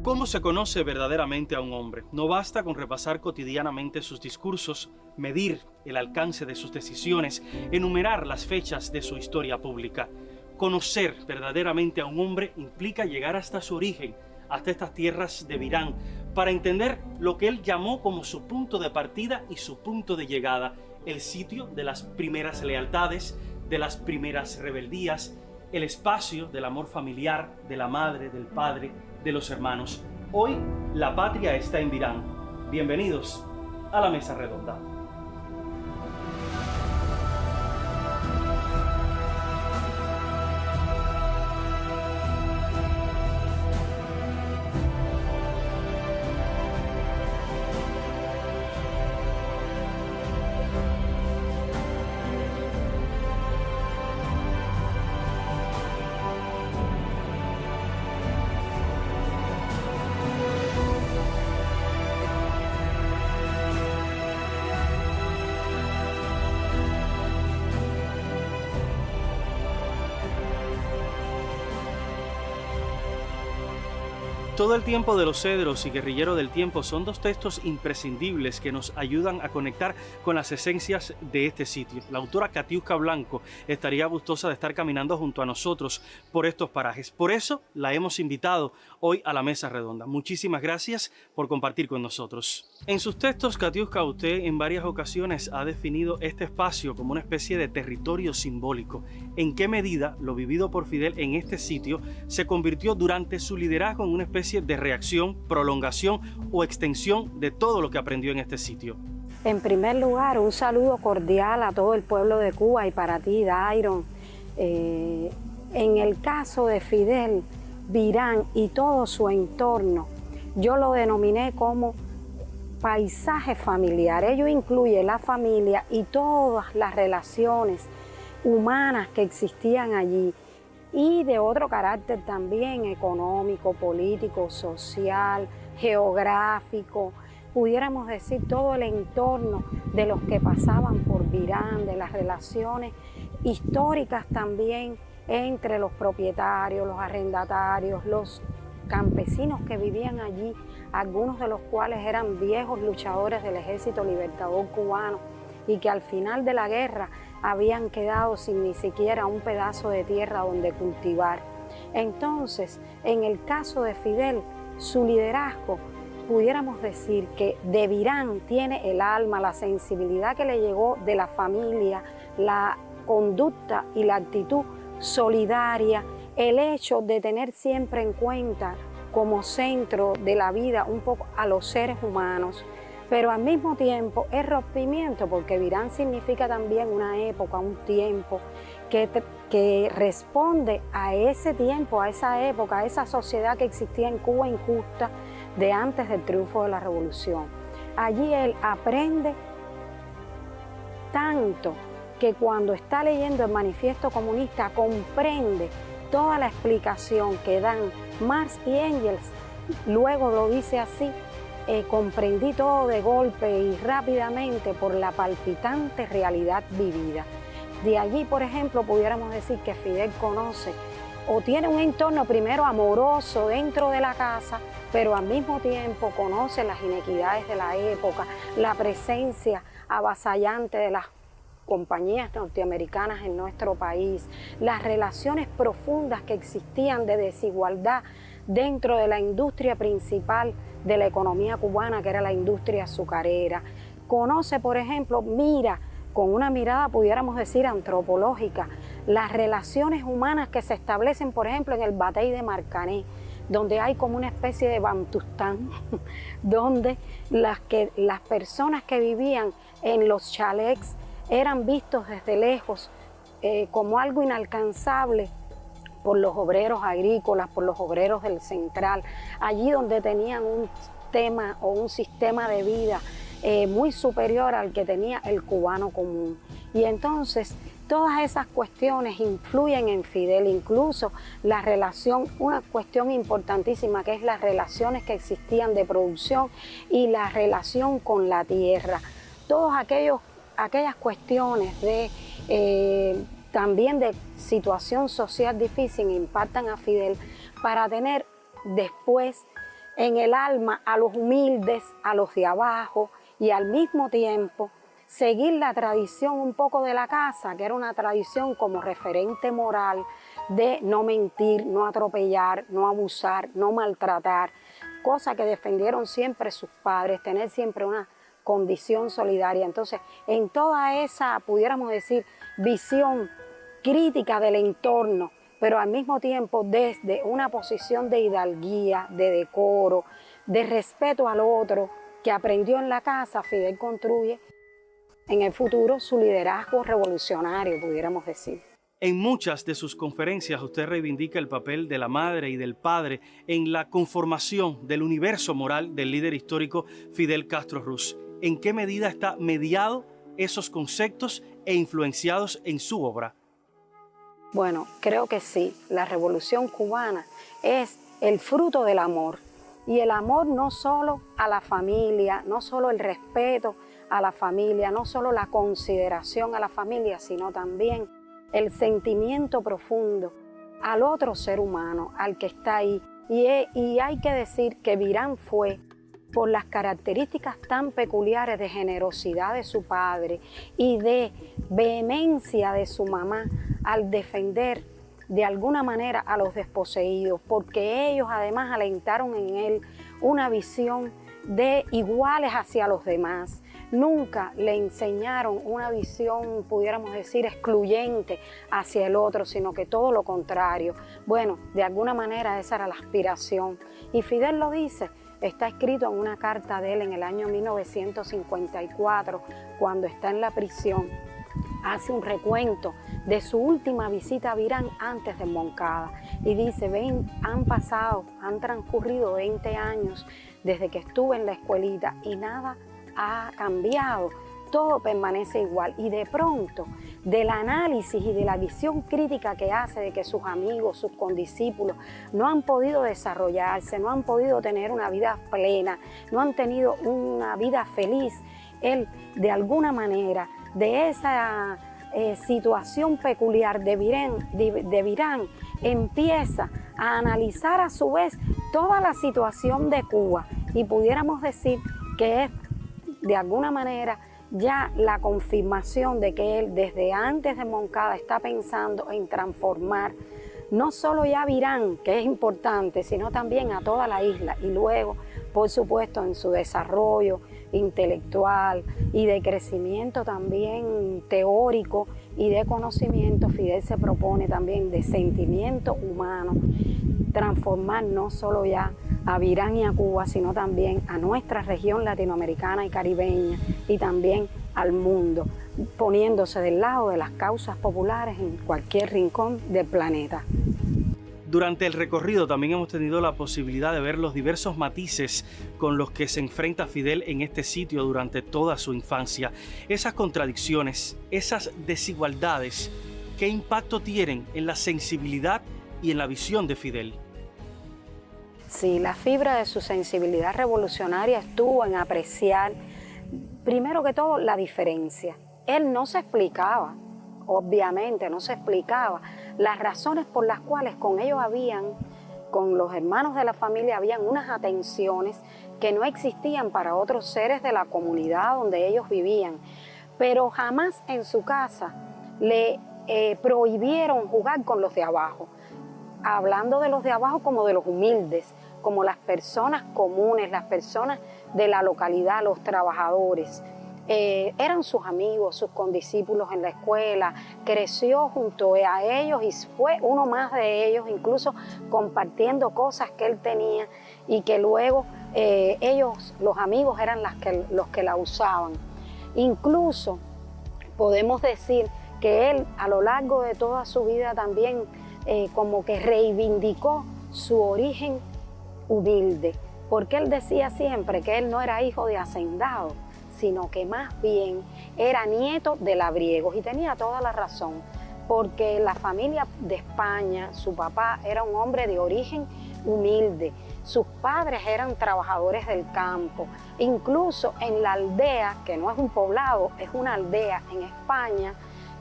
¿Cómo se conoce verdaderamente a un hombre? No basta con repasar cotidianamente sus discursos, medir el alcance de sus decisiones, enumerar las fechas de su historia pública. Conocer verdaderamente a un hombre implica llegar hasta su origen, hasta estas tierras de Virán, para entender lo que él llamó como su punto de partida y su punto de llegada, el sitio de las primeras lealtades, de las primeras rebeldías, el espacio del amor familiar, de la madre, del padre, de los hermanos. Hoy la patria está en Virán. Bienvenidos a la Mesa Redonda. Todo el tiempo de los Cedros y Guerrillero del Tiempo son dos textos imprescindibles que nos ayudan a conectar con las esencias de este sitio. La autora Katiuska Blanco estaría gustosa de estar caminando junto a nosotros por estos parajes. Por eso la hemos invitado hoy a la Mesa Redonda. Muchísimas gracias por compartir con nosotros. En sus textos, Katiuska, usted en varias ocasiones ha definido este espacio como una especie de territorio simbólico. ¿En qué medida lo vivido por Fidel en este sitio se convirtió durante su liderazgo en una especie de reacción, prolongación o extensión de todo lo que aprendió en este sitio? En primer lugar, un saludo cordial a todo el pueblo de Cuba y para ti, Dairon. En el caso de Fidel, Virán y todo su entorno, yo lo denominé como paisaje familiar. Ello incluye la familia y todas las relaciones humanas que existían allí, y de otro carácter también económico, político, social, geográfico, pudiéramos decir todo el entorno de los que pasaban por Virán, de las relaciones históricas también entre los propietarios, los arrendatarios, los campesinos que vivían allí, algunos de los cuales eran viejos luchadores del Ejército Libertador Cubano y que al final de la guerra habían quedado sin ni siquiera un pedazo de tierra donde cultivar. Entonces, en el caso de Fidel, su liderazgo, pudiéramos decir que de Virán tiene el alma, la sensibilidad que le llegó de la familia, la conducta y la actitud solidaria, el hecho de tener siempre en cuenta como centro de la vida un poco a los seres humanos, pero al mismo tiempo es rompimiento, porque Virán significa también una época, un tiempo que responde a ese tiempo, a esa época, a esa sociedad que existía en Cuba injusta de antes del triunfo de la revolución. Allí él aprende tanto que cuando está leyendo el Manifiesto Comunista comprende toda la explicación que dan Marx y Engels. Luego lo dice así: comprendí todo de golpe y rápidamente por la palpitante realidad vivida. De allí, por ejemplo, pudiéramos decir que Fidel conoce o tiene un entorno primero amoroso dentro de la casa, pero al mismo tiempo conoce las inequidades de la época, la presencia avasallante de las compañías norteamericanas en nuestro país, las relaciones profundas que existían de desigualdad dentro de la industria principal de la economía cubana, que era la industria azucarera. Conoce, por ejemplo, mira con una mirada, pudiéramos decir, antropológica, las relaciones humanas que se establecen, por ejemplo, en el Batey de Marcané, donde hay como una especie de Bantustán, donde las personas que vivían en los chalets eran vistos desde lejos como algo inalcanzable por los obreros agrícolas, por los obreros del Central, allí donde tenían un tema o un sistema de vida muy superior al que tenía el cubano común. Y entonces todas esas cuestiones influyen en Fidel, incluso la relación, una cuestión importantísima que es las relaciones que existían de producción y la relación con la tierra. Todas aquellas cuestiones de también de situación social difícil impactan a Fidel para tener después en el alma a los humildes, a los de abajo, y al mismo tiempo seguir la tradición un poco de la casa, que era una tradición como referente moral de no mentir, no atropellar, no abusar, no maltratar, cosa que defendieron siempre sus padres, tener siempre una condición solidaria. Entonces, en toda esa, pudiéramos decir, visión crítica del entorno, pero al mismo tiempo desde una posición de hidalguía, de decoro, de respeto al otro, que aprendió en la casa, Fidel construye en el futuro su liderazgo revolucionario, pudiéramos decir. En muchas de sus conferencias usted reivindica el papel de la madre y del padre en la conformación del universo moral del líder histórico Fidel Castro Ruz. ¿En qué medida está mediado esos conceptos e influenciados en su obra? Bueno, creo que sí. La Revolución Cubana es el fruto del amor. Y el amor no solo a la familia, no solo el respeto a la familia, no solo la consideración a la familia, sino también el sentimiento profundo al otro ser humano, al que está ahí. Y hay que decir que Virán fue, por las características tan peculiares de generosidad de su padre y de vehemencia de su mamá al defender de alguna manera a los desposeídos, porque ellos además alentaron en él una visión de iguales hacia los demás. Nunca le enseñaron una visión, pudiéramos decir, excluyente hacia el otro, sino que todo lo contrario. Bueno, de alguna manera esa era la aspiración. Y Fidel lo dice, está escrito en una carta de él en el año 1954, cuando está en la prisión. Hace un recuento de su última visita a Virán antes de Moncada y dice, han transcurrido 20 años desde que estuve en la escuelita y nada ha cambiado, todo permanece igual. Y de pronto, del análisis y de la visión crítica que hace de que sus amigos, sus condiscípulos no han podido desarrollarse, no han podido tener una vida plena, no han tenido una vida feliz, él de alguna manera de esa situación peculiar de Virán empieza a analizar a su vez toda la situación de Cuba y pudiéramos decir que es de alguna manera ya la confirmación de que él desde antes de Moncada está pensando en transformar no solo ya Virán, que es importante, sino también a toda la isla y luego, por supuesto, en su desarrollo intelectual y de crecimiento también teórico y de conocimiento, Fidel se propone también de sentimiento humano, transformar no solo ya a Virán y a Cuba, sino también a nuestra región latinoamericana y caribeña y también al mundo, poniéndose del lado de las causas populares en cualquier rincón del planeta. Durante el recorrido también hemos tenido la posibilidad de ver los diversos matices con los que se enfrenta Fidel en este sitio durante toda su infancia. Esas contradicciones, esas desigualdades, ¿qué impacto tienen en la sensibilidad y en la visión de Fidel? Sí, la fibra de su sensibilidad revolucionaria estuvo en apreciar, primero que todo, la diferencia. Él no se explicaba, obviamente no se explicaba las razones por las cuales con ellos con los hermanos de la familia, habían unas atenciones que no existían para otros seres de la comunidad donde ellos vivían. Pero jamás en su casa le prohibieron jugar con los de abajo, hablando de los de abajo como de los humildes, como las personas comunes, las personas de la localidad, los trabajadores. Eran sus amigos, sus condiscípulos en la escuela, creció junto a ellos y fue uno más de ellos, incluso compartiendo cosas que él tenía y que luego ellos, los amigos, eran los que la usaban. Incluso podemos decir que él a lo largo de toda su vida también como que reivindicó su origen humilde, porque él decía siempre que él no era hijo de hacendado, sino que más bien era nieto de labriegos, y tenía toda la razón, porque la familia de España, su papá era un hombre de origen humilde, sus padres eran trabajadores del campo, incluso en la aldea, que no es un poblado, es una aldea en España,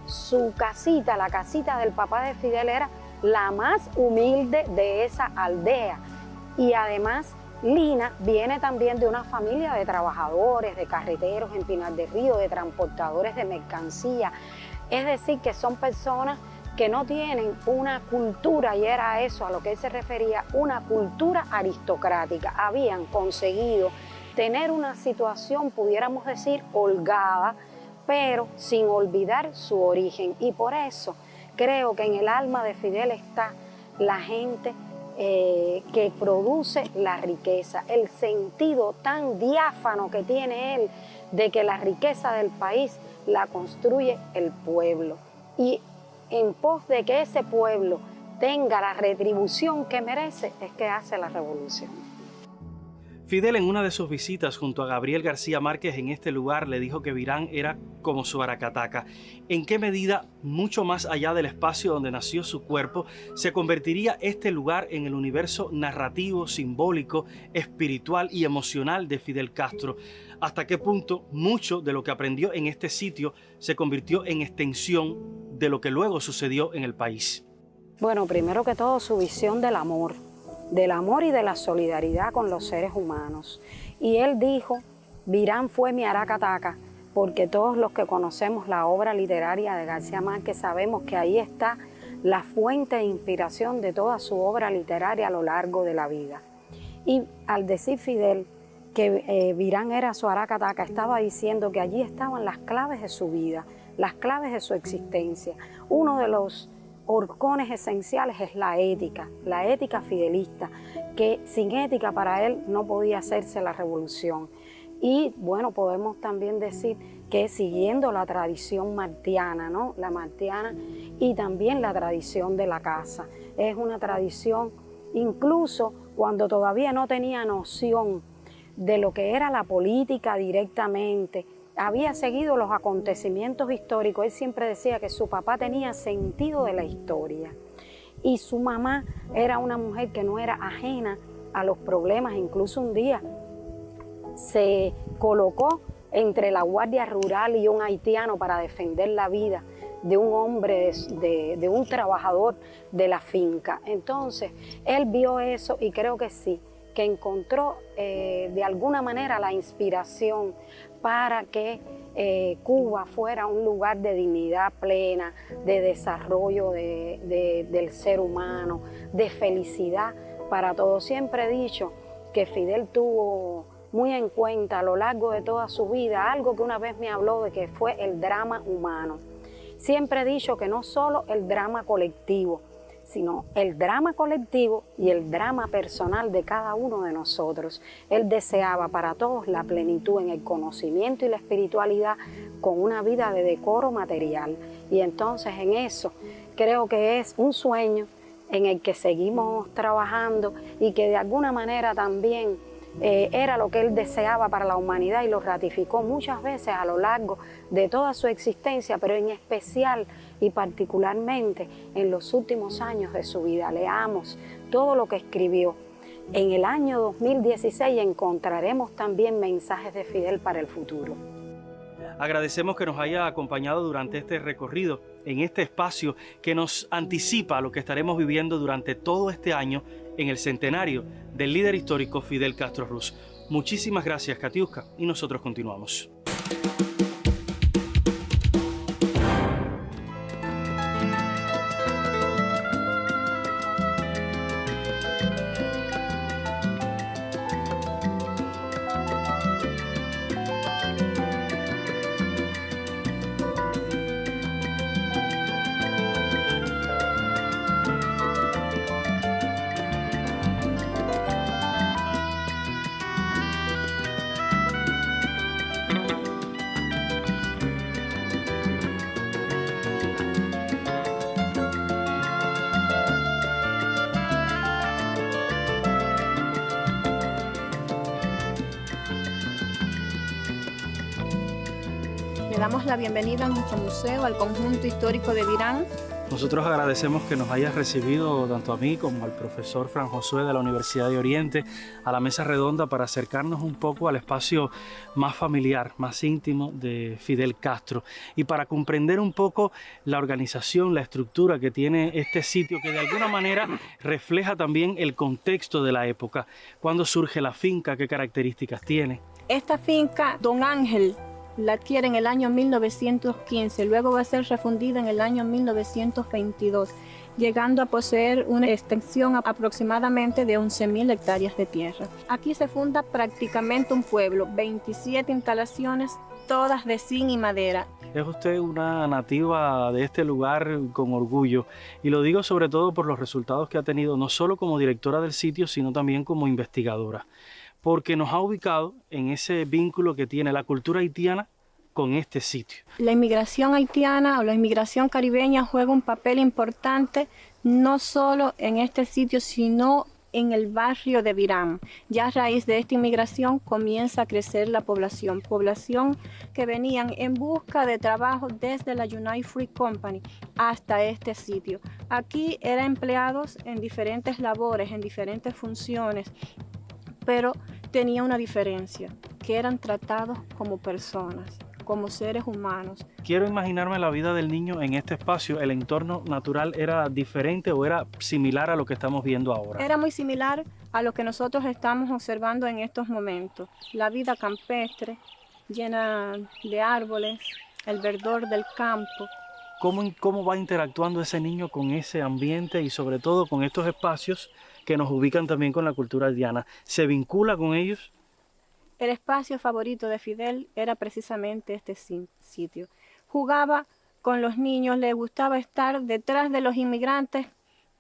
su casita, la casita del papá de Fidel era la más humilde de esa aldea, y además Lina viene también de una familia de trabajadores, de carreteros en Pinar del Río, de transportadores de mercancía. Es decir, que son personas que no tienen una cultura, y era eso a lo que él se refería, una cultura aristocrática. Habían conseguido tener una situación, pudiéramos decir, holgada, pero sin olvidar su origen. Y por eso creo que en el alma de Fidel está la gente que produce la riqueza, el sentido tan diáfano que tiene él de que la riqueza del país la construye el pueblo. Y en pos de que ese pueblo tenga la retribución que merece, es que hace la revolución. Fidel, en una de sus visitas junto a Gabriel García Márquez en este lugar, le dijo que Virán era como su Aracataca. ¿En qué medida, mucho más allá del espacio donde nació su cuerpo, se convertiría este lugar en el universo narrativo, simbólico, espiritual y emocional de Fidel Castro? ¿Hasta qué punto mucho de lo que aprendió en este sitio se convirtió en extensión de lo que luego sucedió en el país? Bueno, primero que todo, su visión del amor y de la solidaridad con los seres humanos. Y él dijo, Virán fue mi Aracataca, porque todos los que conocemos la obra literaria de García Márquez sabemos que ahí está la fuente de inspiración de toda su obra literaria a lo largo de la vida. Y al decir Fidel que Virán era su Aracataca, estaba diciendo que allí estaban las claves de su vida, las claves de su existencia. Uno de los horcones esenciales es la ética fidelista, que sin ética para él no podía hacerse la revolución. Y bueno, podemos también decir que siguiendo la tradición martiana, ¿no? La martiana y también la tradición de la casa. Es una tradición, incluso cuando todavía no tenía noción de lo que era la política directamente, había seguido los acontecimientos históricos. Él siempre decía que su papá tenía sentido de la historia y su mamá era una mujer que no era ajena a los problemas. Incluso un día se colocó entre la Guardia Rural y un haitiano para defender la vida de un hombre, de un trabajador de la finca. Entonces, él vio eso y creo que sí, que encontró de alguna manera la inspiración para que Cuba fuera un lugar de dignidad plena, de desarrollo del ser humano, de felicidad para todos. Siempre he dicho que Fidel tuvo muy en cuenta a lo largo de toda su vida algo que una vez me habló de que fue el drama humano. Siempre he dicho que no solo el drama colectivo, sino el drama colectivo y el drama personal de cada uno de nosotros. Él deseaba para todos la plenitud en el conocimiento y la espiritualidad con una vida de decoro material. Y entonces en eso creo que es un sueño en el que seguimos trabajando y que de alguna manera también era lo que él deseaba para la humanidad y lo ratificó muchas veces a lo largo de toda su existencia, pero en especial y particularmente en los últimos años de su vida. Leamos todo lo que escribió. En el año 2016 encontraremos también mensajes de Fidel para el futuro. Agradecemos que nos haya acompañado durante este recorrido, en este espacio que nos anticipa lo que estaremos viviendo durante todo este año en el centenario del líder histórico Fidel Castro Ruz. Muchísimas gracias, Katiuska, y nosotros continuamos. Le damos la bienvenida a nuestro museo, al conjunto histórico de Virán. Nosotros agradecemos que nos hayas recibido tanto a mí como al profesor Fran Josué de la Universidad de Oriente a la mesa redonda para acercarnos un poco al espacio más familiar, más íntimo de Fidel Castro y para comprender un poco la organización, la estructura que tiene este sitio que de alguna manera refleja también el contexto de la época. ¿Cuándo surge la finca? ¿Qué características tiene? Esta finca, Don Ángel la adquiere en el año 1915, luego va a ser refundida en el año 1922, llegando a poseer una extensión aproximadamente de 11.000 hectáreas de tierra. Aquí se funda prácticamente un pueblo, 27 instalaciones, todas de zinc y madera. Es usted una nativa de este lugar con orgullo y lo digo sobre todo por los resultados que ha tenido no solo como directora del sitio, sino también como investigadora, porque nos ha ubicado en ese vínculo que tiene la cultura haitiana con este sitio. La inmigración haitiana o la inmigración caribeña juega un papel importante no solo en este sitio, sino en el barrio de Virán. Ya a raíz de esta inmigración comienza a crecer la población que venían en busca de trabajo desde la United Fruit Company hasta este sitio. Aquí eran empleados en diferentes labores, en diferentes funciones, pero tenía una diferencia, que eran tratados como personas, como seres humanos. Quiero imaginarme la vida del niño en este espacio. ¿El entorno natural era diferente o era similar a lo que estamos viendo ahora? Era muy similar a lo que nosotros estamos observando en estos momentos. La vida campestre, llena de árboles, el verdor del campo. ¿Cómo va interactuando ese niño con ese ambiente y sobre todo con estos espacios que nos ubican también con la cultura haitiana? ¿Se vincula con ellos? El espacio favorito de Fidel era precisamente este sitio. Jugaba con los niños, le gustaba estar detrás de los inmigrantes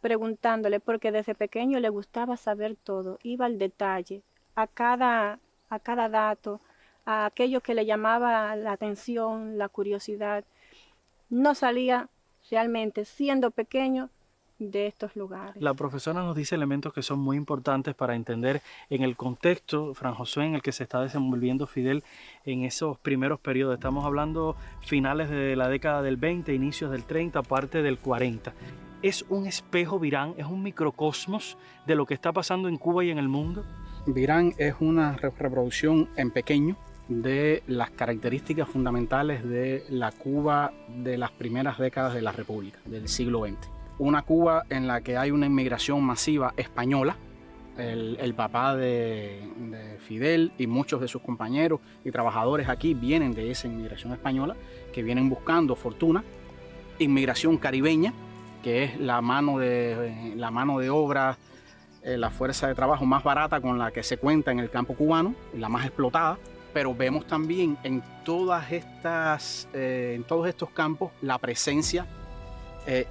preguntándole, porque desde pequeño le gustaba saber todo, iba al detalle, a cada dato, a aquello que le llamaba la atención, la curiosidad. No salía realmente, siendo pequeño, de estos lugares. La profesora nos dice elementos que son muy importantes para entender en el contexto, Fran Josué, en el que se está desenvolviendo Fidel en esos primeros periodos. Estamos hablando finales de la década del 20, inicios del 30, parte del 40. ¿Es un espejo Virán? ¿Es un microcosmos de lo que está pasando en Cuba y en el mundo? Virán es una reproducción en pequeño de las características fundamentales de la Cuba de las primeras décadas de la República, del siglo XX. Una Cuba en la que hay una inmigración masiva española. El papá de Fidel y muchos de sus compañeros y trabajadores aquí vienen de esa inmigración española, que vienen buscando fortuna. Inmigración caribeña, que es la mano de obra, la fuerza de trabajo más barata con la que se cuenta en el campo cubano y la más explotada. Pero vemos también en todos estos campos la presencia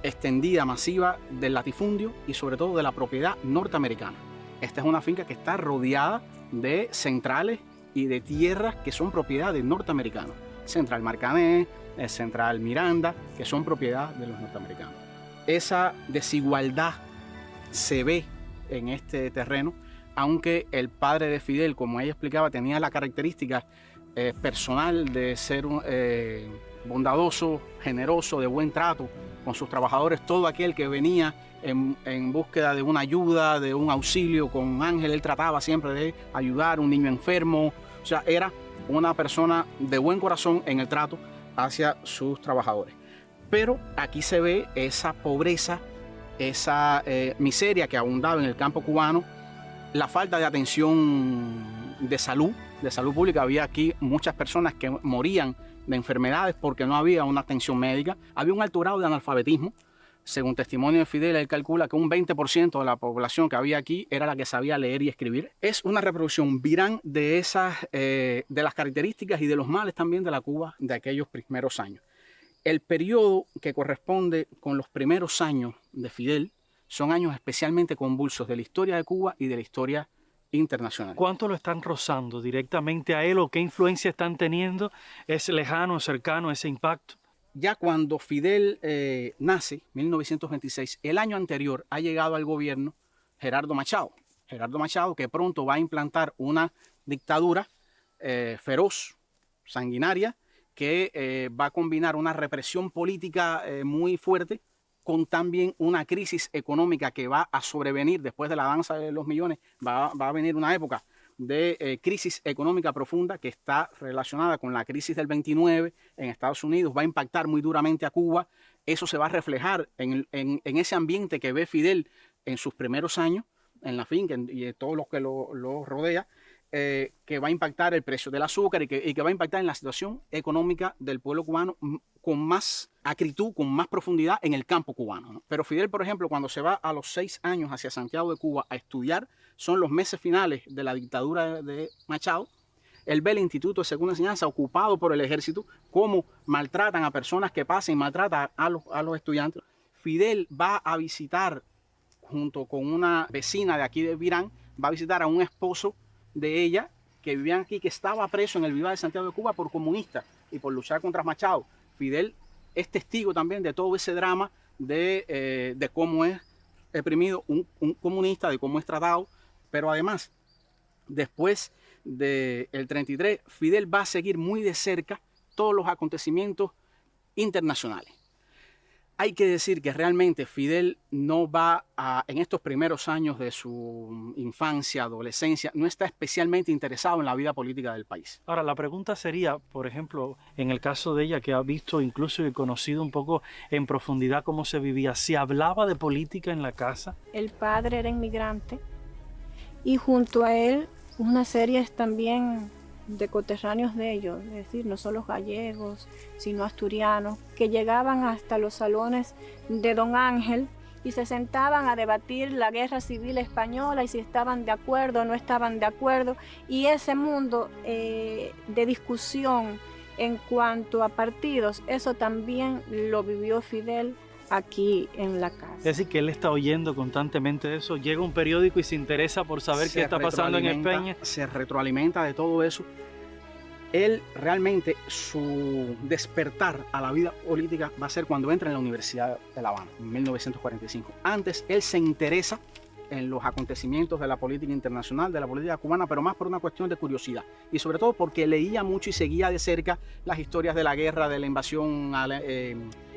extendida, masiva del latifundio y sobre todo de la propiedad norteamericana. Esta es una finca que está rodeada de centrales y de tierras que son propiedad de norteamericanos. Central Marcané, Central Miranda, que son propiedad de los norteamericanos. Esa desigualdad se ve en este terreno, aunque el padre de Fidel, como ella explicaba, tenía la característica personal de ser bondadoso, generoso, de buen trato con sus trabajadores. Todo aquel que venía en búsqueda de una ayuda, de un auxilio con Ángel, él trataba siempre de ayudar a un niño enfermo. O sea, era una persona de buen corazón en el trato hacia sus trabajadores. Pero aquí se ve esa pobreza, esa miseria que abundaba en el campo cubano, la falta de atención de salud pública. Había aquí muchas personas que morían de enfermedades porque no había una atención médica. Había un alto grado de analfabetismo. Según testimonio de Fidel, él calcula que un 20% de la población que había aquí era la que sabía leer y escribir. Es una reproducción Virán de las características y de los males también de la Cuba de aquellos primeros años. El periodo que corresponde con los primeros años de Fidel son años especialmente convulsos de la historia de Cuba y de la historia internacional. ¿Cuánto lo están rozando directamente a él o qué influencia están teniendo? ¿Es lejano, cercano ese impacto? Ya cuando Fidel nace, 1926, el año anterior ha llegado al gobierno Gerardo Machado. Gerardo Machado, que pronto va a implantar una dictadura feroz, sanguinaria, que va a combinar una represión política muy fuerte con también una crisis económica que va a sobrevenir después de la danza de los millones. Va a venir una época de crisis económica profunda que está relacionada con la crisis del 29 en Estados Unidos, va a impactar muy duramente a Cuba. Eso se va a reflejar en ese ambiente que ve Fidel en sus primeros años en la finca y en todo lo que lo rodea, que va a impactar el precio del azúcar y que va a impactar en la situación económica del pueblo cubano con más acritud, con más profundidad en el campo cubano, ¿no? Pero Fidel, por ejemplo, cuando se va a los 6 años hacia Santiago de Cuba a estudiar, son los meses finales de la dictadura de Machado. Él ve el Instituto de Segunda Enseñanza ocupado por el ejército, cómo maltratan a personas que pasan y maltratan a los estudiantes. Fidel va a visitar, junto con una vecina de aquí de Virán, va a visitar a un esposo de ella que vivía aquí, que estaba preso en el Vivar de Santiago de Cuba por comunista y por luchar contra Machado. Fidel es testigo también de todo ese drama de cómo es reprimido un comunista, de cómo es tratado, pero además, después del 33, Fidel va a seguir muy de cerca todos los acontecimientos internacionales. Hay que decir que realmente Fidel no va en estos primeros años de su infancia, adolescencia, no está especialmente interesado en la vida política del país. Ahora, la pregunta sería, por ejemplo, en el caso de ella, que ha visto incluso y conocido un poco en profundidad cómo se vivía, ¿se hablaba de política en la casa? El padre era inmigrante y junto a él una serie también de coterráneos de ellos, es decir, no solo gallegos, sino asturianos, que llegaban hasta los salones de Don Ángel y se sentaban a debatir la guerra civil española y si estaban de acuerdo o no estaban de acuerdo. Y ese mundo de discusión en cuanto a partidos, eso también lo vivió Fidel aquí en la casa. Es decir, que él está oyendo constantemente eso, llega un periódico y se interesa por saber qué está pasando en España. Se retroalimenta de todo eso. Él realmente, su despertar a la vida política va a ser cuando entra en la Universidad de La Habana, en 1945. Antes, él se interesa en los acontecimientos de la política internacional, de la política cubana, pero más por una cuestión de curiosidad. Y sobre todo porque leía mucho y seguía de cerca las historias de la guerra, de la invasión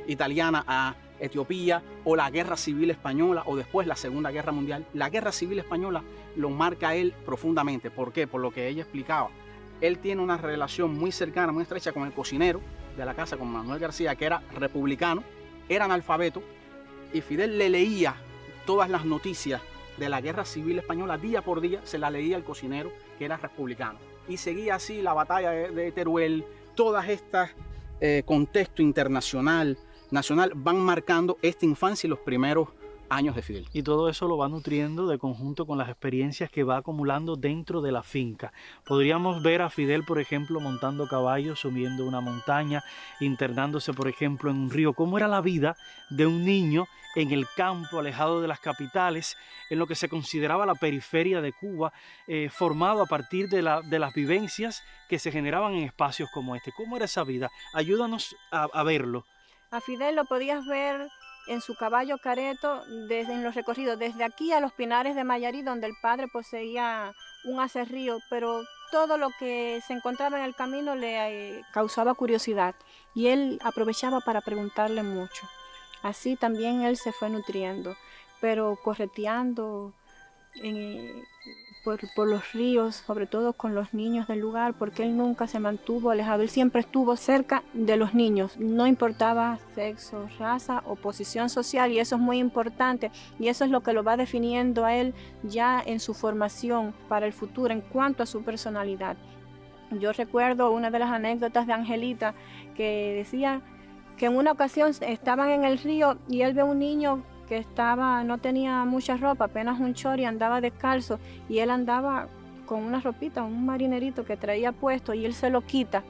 italiana a Etiopía, o la guerra civil española, o después la Segunda Guerra Mundial. La guerra civil española lo marca a él profundamente. ¿Por qué? Por lo que ella explicaba. Él tiene una relación muy cercana, muy estrecha con el cocinero de la casa, con Manuel García, que era republicano, era analfabeto, y Fidel le leía todas las noticias de la guerra civil española día por día, se la leía al cocinero, que era republicano. Y seguía así la batalla de Teruel, todas estas contexto internacional, nacional, van marcando esta infancia y los primeros años de Fidel. Y todo eso lo va nutriendo de conjunto con las experiencias que va acumulando dentro de la finca. Podríamos ver a Fidel, por ejemplo, montando caballos, subiendo una montaña, internándose, por ejemplo, en un río. ¿Cómo era la vida de un niño en el campo, alejado de las capitales, en lo que se consideraba la periferia de Cuba, formado a partir de las vivencias que se generaban en espacios como este? ¿Cómo era esa vida? Ayúdanos a verlo. A Fidel lo podías ver en su caballo careto, en los recorridos, desde aquí a los Pinares de Mayarí, donde el padre poseía un acerrío, pero todo lo que se encontraba en el camino le causaba curiosidad y él aprovechaba para preguntarle mucho. Así también él se fue nutriendo, pero correteando por los ríos, sobre todo con los niños del lugar, porque él nunca se mantuvo alejado, él siempre estuvo cerca de los niños, no importaba sexo, raza o posición social, y eso es muy importante, y eso es lo que lo va definiendo a él ya en su formación para el futuro en cuanto a su personalidad. Yo recuerdo una de las anécdotas de Angelita que decía que en una ocasión estaban en el río y él ve a un niño que no tenía mucha ropa, apenas un chori, andaba descalzo, y él andaba con una ropita, un marinerito que traía puesto, y él se lo quita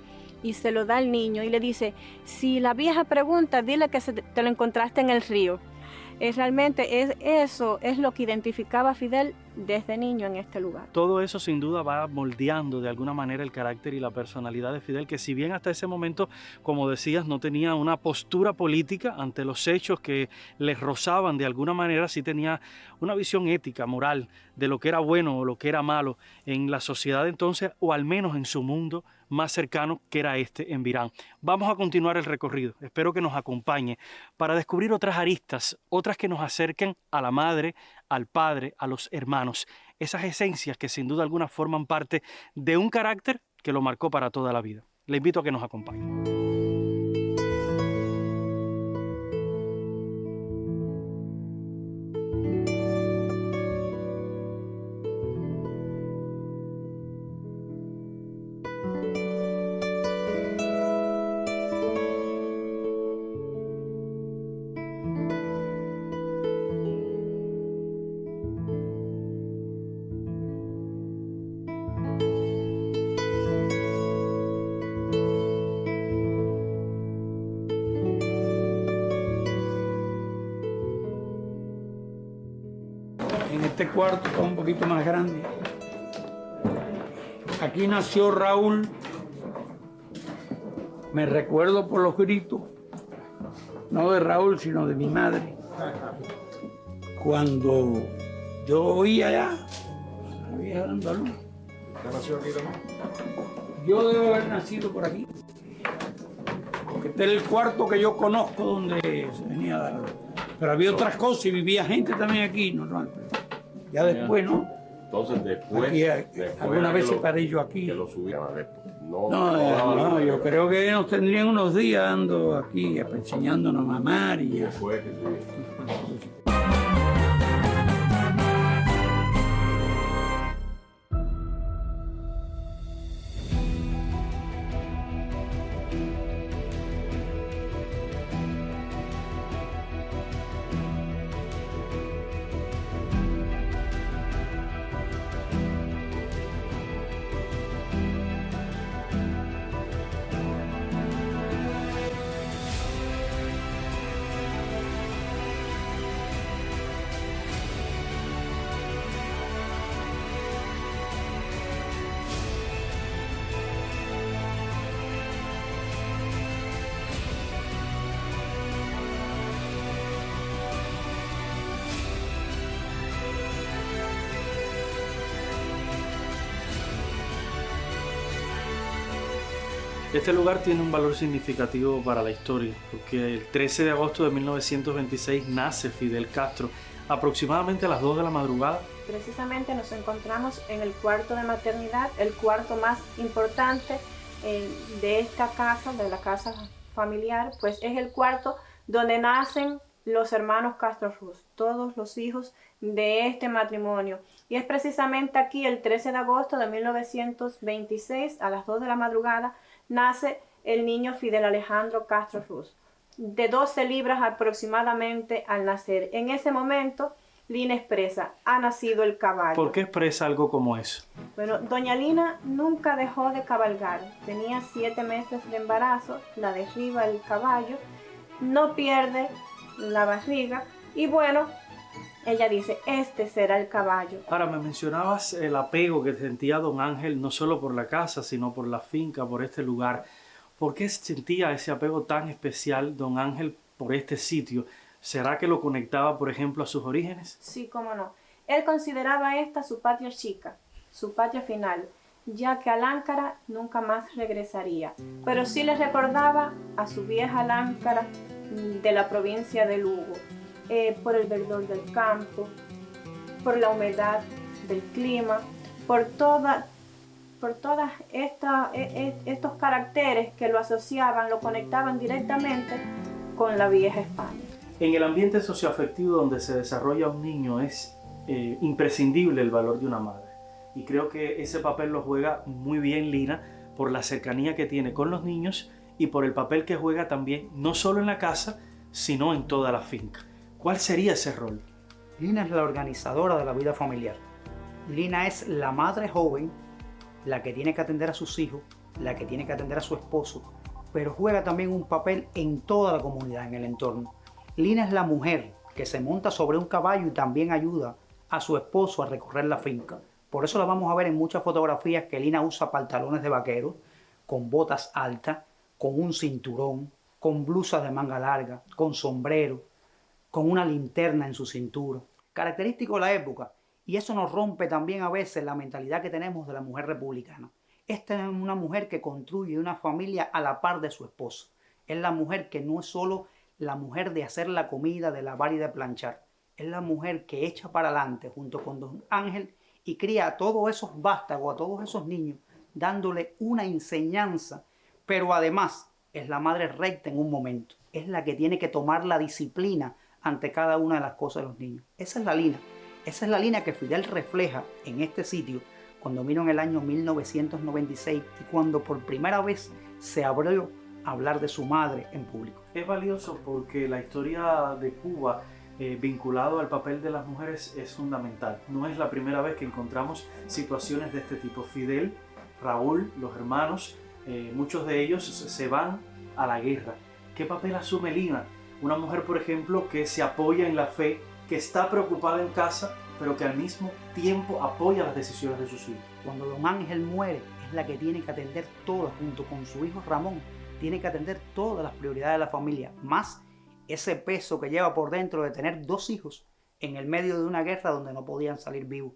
y se lo da al niño y le dice: si la vieja pregunta, dile que te lo encontraste en el río. Realmente eso es lo que identificaba a Fidel desde niño en este lugar. Todo eso sin duda va moldeando de alguna manera el carácter y la personalidad de Fidel, que si bien hasta ese momento, como decías, no tenía una postura política ante los hechos que les rozaban de alguna manera, sí tenía una visión ética, moral, de lo que era bueno o lo que era malo en la sociedad entonces, o al menos en su mundo más cercano, que era este en Virán. Vamos a continuar el recorrido, espero que nos acompañe para descubrir otras aristas, otras que nos acerquen a la madre, al padre, a los hermanos, esas esencias que sin duda alguna forman parte de un carácter que lo marcó para toda la vida. Le invito a que nos acompañe. En este cuarto está un poquito más grande. Aquí nació Raúl. Me recuerdo por los gritos, no de Raúl, sino de mi madre. Cuando yo oía ya, la vieja andaluz. ¿Ya nació aquí también? Yo debo haber nacido por aquí. Porque este es el cuarto que yo conozco donde se venía a dar. Pero había otras cosas y vivía gente también aquí, normal. Ya después, ¿no? Entonces después, Aquí, después alguna vez que paré yo aquí. Que lo subían a ver. No, yo creo que nos tendrían unos días dando aquí, enseñándonos a mamar y ya. Después que subían. Este lugar tiene un valor significativo para la historia, porque el 13 de agosto de 1926 nace Fidel Castro, aproximadamente a las 2 de la madrugada. Precisamente nos encontramos en el cuarto de maternidad, el cuarto más importante de esta casa, de la casa familiar, pues es el cuarto donde nacen los hermanos Castro Ruz, todos los hijos de este matrimonio. Y es precisamente aquí, el 13 de agosto de 1926, a las 2 de la madrugada, nace el niño Fidel Alejandro Castro Ruz, de 12 libras aproximadamente al nacer. En ese momento, Lina expresa, ha nacido el caballo. ¿Por qué expresa algo como eso? Bueno, doña Lina nunca dejó de cabalgar. Tenía 7 meses de embarazo, la derriba el caballo, no pierde la barriga y bueno, ella dice, este será el caballo. Ahora, me mencionabas el apego que sentía don Ángel, no solo por la casa, sino por la finca, por este lugar. ¿Por qué sentía ese apego tan especial don Ángel por este sitio? ¿Será que lo conectaba, por ejemplo, a sus orígenes? Sí, cómo no. Él consideraba esta su patria chica, su patria final, ya que a Láncara nunca más regresaría. Pero sí le recordaba a su vieja Láncara de la provincia de Lugo, por el verdor del campo, por la humedad del clima, por todas estos caracteres que lo asociaban, lo conectaban directamente con la vieja España. En el ambiente socioafectivo donde se desarrolla un niño es imprescindible el valor de una madre. Y creo que ese papel lo juega muy bien Lina por la cercanía que tiene con los niños y por el papel que juega también no solo en la casa, sino en toda la finca. ¿Cuál sería ese rol? Lina es la organizadora de la vida familiar. Lina es la madre joven, la que tiene que atender a sus hijos, la que tiene que atender a su esposo, pero juega también un papel en toda la comunidad, en el entorno. Lina es la mujer que se monta sobre un caballo y también ayuda a su esposo a recorrer la finca. Por eso la vamos a ver en muchas fotografías que Lina usa pantalones de vaquero, con botas altas, con un cinturón, con blusa de manga larga, con sombrero, con una linterna en su cintura. Característico de la época. Y eso nos rompe también a veces la mentalidad que tenemos de la mujer republicana. Esta es una mujer que construye una familia a la par de su esposo. Es la mujer que no es solo la mujer de hacer la comida, de lavar y de planchar. Es la mujer que echa para adelante junto con Don Ángel y cría a todos esos vástagos, a todos esos niños, dándole una enseñanza. Pero además es la madre recta en un momento. Es la que tiene que tomar la disciplina ante cada una de las cosas de los niños. Esa es la Lina. Esa es la línea que Fidel refleja en este sitio cuando vino en el año 1996 y cuando por primera vez se abrió a hablar de su madre en público. Es valioso porque la historia de Cuba vinculado al papel de las mujeres es fundamental. No es la primera vez que encontramos situaciones de este tipo. Fidel, Raúl, los hermanos, muchos de ellos se van a la guerra. ¿Qué papel asume Lina? Una mujer, por ejemplo, que se apoya en la fe, que está preocupada en casa, pero que al mismo tiempo apoya las decisiones de sus hijos. Cuando Don Ángel muere, es la que tiene que atender todas, junto con su hijo Ramón, tiene que atender todas las prioridades de la familia, más ese peso que lleva por dentro de tener 2 hijos en el medio de una guerra donde no podían salir vivos.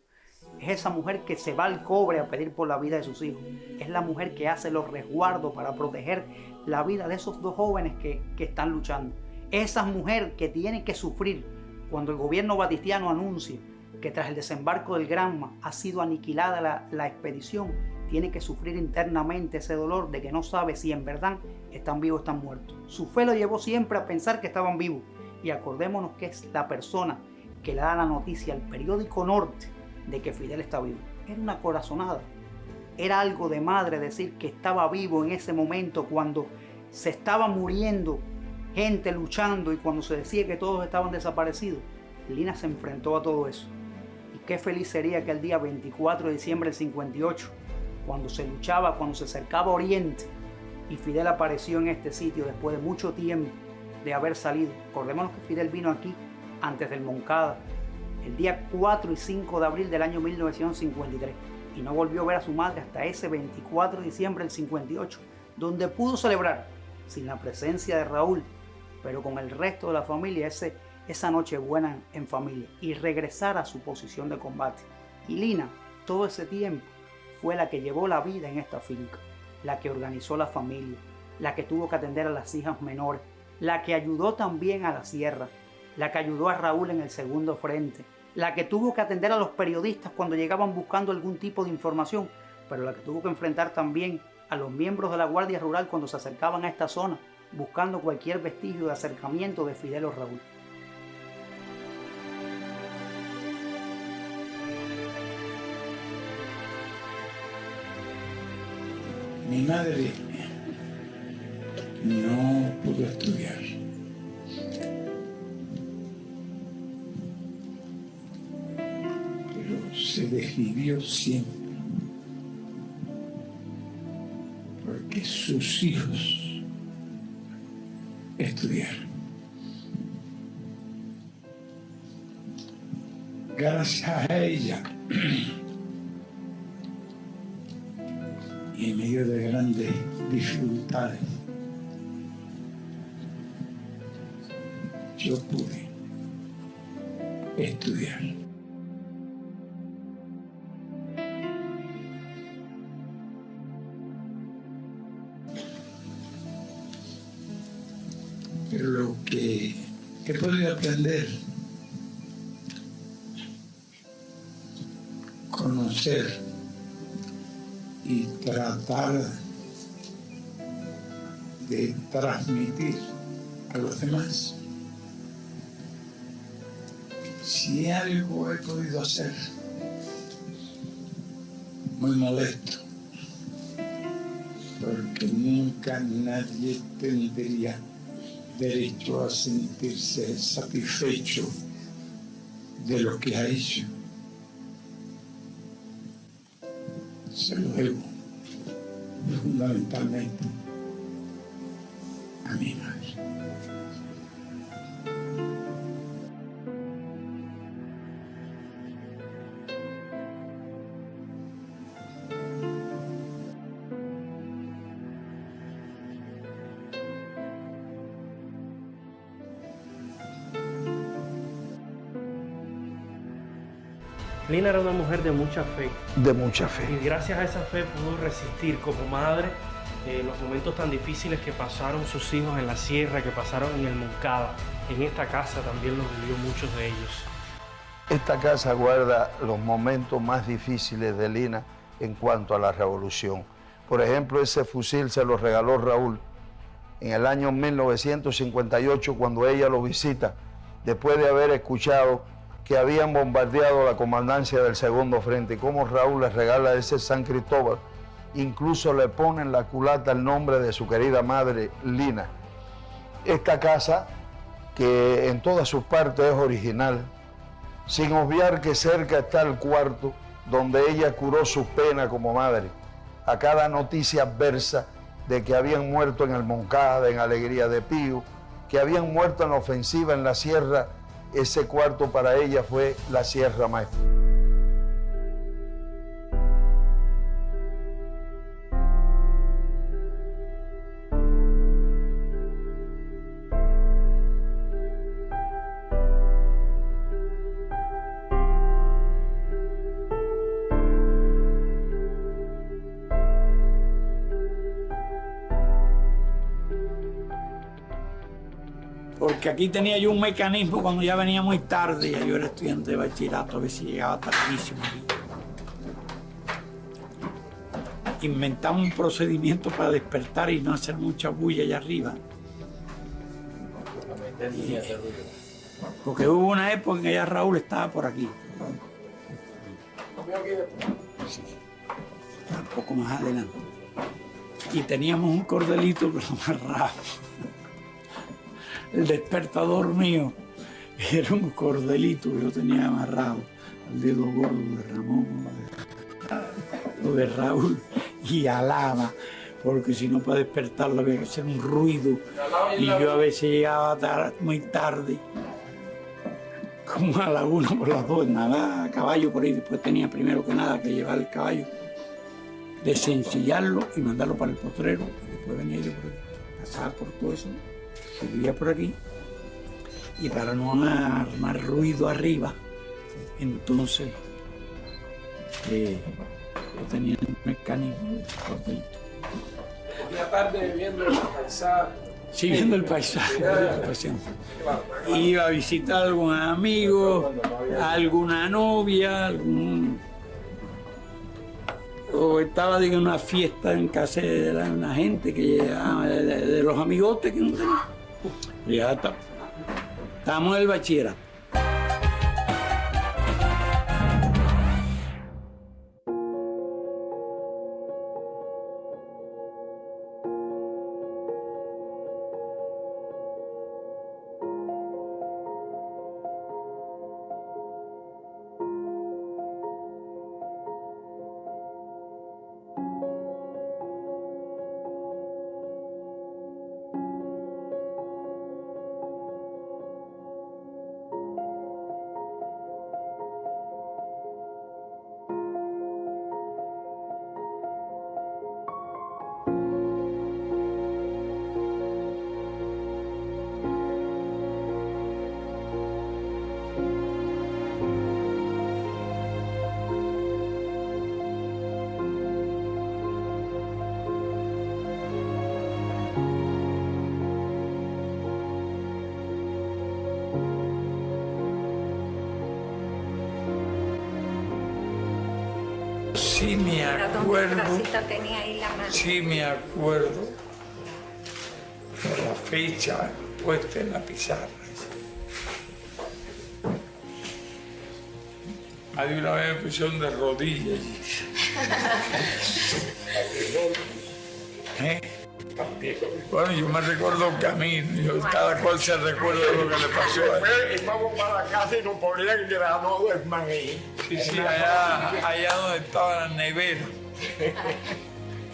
Es esa mujer que se va al cobre a pedir por la vida de sus hijos. Es la mujer que hace los resguardos para proteger la vida de esos 2 jóvenes que están luchando. Esa mujer que tiene que sufrir cuando el gobierno batistiano anuncia que tras el desembarco del Granma ha sido aniquilada la expedición, tiene que sufrir internamente ese dolor de que no sabe si en verdad están vivos o están muertos. Su fe lo llevó siempre a pensar que estaban vivos. Y acordémonos que es la persona que le da la noticia al periódico Norte de que Fidel está vivo. Era una corazonada. Era algo de madre decir que estaba vivo en ese momento cuando se estaba muriendo gente luchando y cuando se decía que todos estaban desaparecidos. Lina se enfrentó a todo eso. Y qué feliz sería que el día 24 de diciembre del 58, cuando se luchaba, cuando se acercaba a Oriente, y Fidel apareció en este sitio después de mucho tiempo de haber salido. Recordémonos que Fidel vino aquí antes del Moncada, el día 4 y 5 de abril del año 1953, y no volvió a ver a su madre hasta ese 24 de diciembre del 58, donde pudo celebrar, sin la presencia de Raúl, pero con el resto de la familia, esa noche buena en familia, y regresar a su posición de combate. Y Lina, todo ese tiempo, fue la que llevó la vida en esta finca, la que organizó la familia, la que tuvo que atender a las hijas menores, la que ayudó también a la sierra, la que ayudó a Raúl en el segundo frente, la que tuvo que atender a los periodistas cuando llegaban buscando algún tipo de información, pero la que tuvo que enfrentar también a los miembros de la Guardia Rural cuando se acercaban a esta zona, buscando cualquier vestigio de acercamiento de Fidel o Raúl. Mi madre no pudo estudiar. Pero se desvivió siempre. Porque sus hijos estudiaron. Gracias a ella, y en medio de grandes dificultades, yo pude estudiar. Pero lo que he podido aprender, conocer y tratar de transmitir a los demás, si algo he podido hacer, muy molesto, porque nunca nadie tendría derecho a sentirse satisfecho de lo que ha hecho. Se lo debo fundamentalmente a mi madre. Lina era una mujer de mucha fe. De mucha fe. Y gracias a esa fe pudo resistir como madre los momentos tan difíciles que pasaron sus hijos en la sierra, que pasaron en el Moncada. En esta casa también los vivió muchos de ellos. Esta casa guarda los momentos más difíciles de Lina en cuanto a la revolución. Por ejemplo, ese fusil se lo regaló Raúl en el año 1958 cuando ella lo visita, después de haber escuchado que habían bombardeado la comandancia del Segundo Frente, y cómo Raúl le regala ese San Cristóbal, incluso le pone en la culata el nombre de su querida madre, Lina. Esta casa, que en todas sus partes es original, sin obviar que cerca está el cuarto donde ella curó sus penas como madre, a cada noticia adversa de que habían muerto en el Moncada, en Alegría de Pío, que habían muerto en la ofensiva en la sierra. Ese cuarto para ella fue la Sierra Maestra. Porque aquí tenía yo un mecanismo cuando ya venía muy tarde, ya yo era estudiante de bachillerato, a veces llegaba tardísimo aquí. Inventamos un procedimiento para despertar y no hacer mucha bulla allá arriba. Porque hubo una época en que ya Raúl estaba por aquí. Sí, un poco más adelante. Y teníamos un cordelito que lo amarraba. El despertador mío era un cordelito que yo tenía amarrado al dedo gordo de Ramón o de Raúl, y alaba, porque si no para despertarlo había que hacer un ruido, y yo a veces llegaba muy tarde, como a la 1 por las 2, nada a caballo por ahí. Después tenía primero que nada que llevar el caballo, desencillarlo y mandarlo para el potrero, y después venía yo por ahí, pasaba por todo eso, que vivía por aquí, y para no armar ruido arriba, entonces yo tenía el mecanismo de cordelito. Y aparte viendo el paisaje. Sí, viendo el paisaje. Iba a visitar a algún amigo, a alguna novia, o estaba en una fiesta en casa de una gente que llegaba, de los amigotes que no tenía. Ya estábamos en el bachillerato. Sí me acuerdo, sí me acuerdo de la fecha puesta en la pizarra. Hay una vez me pusieron de rodillas. Bueno, yo me recuerdo el camino, cada cual se recuerda de lo que le pasó a él. Íbamos para la casa y nos ponían grano del maíz. Sí, allá donde estaba la nevera.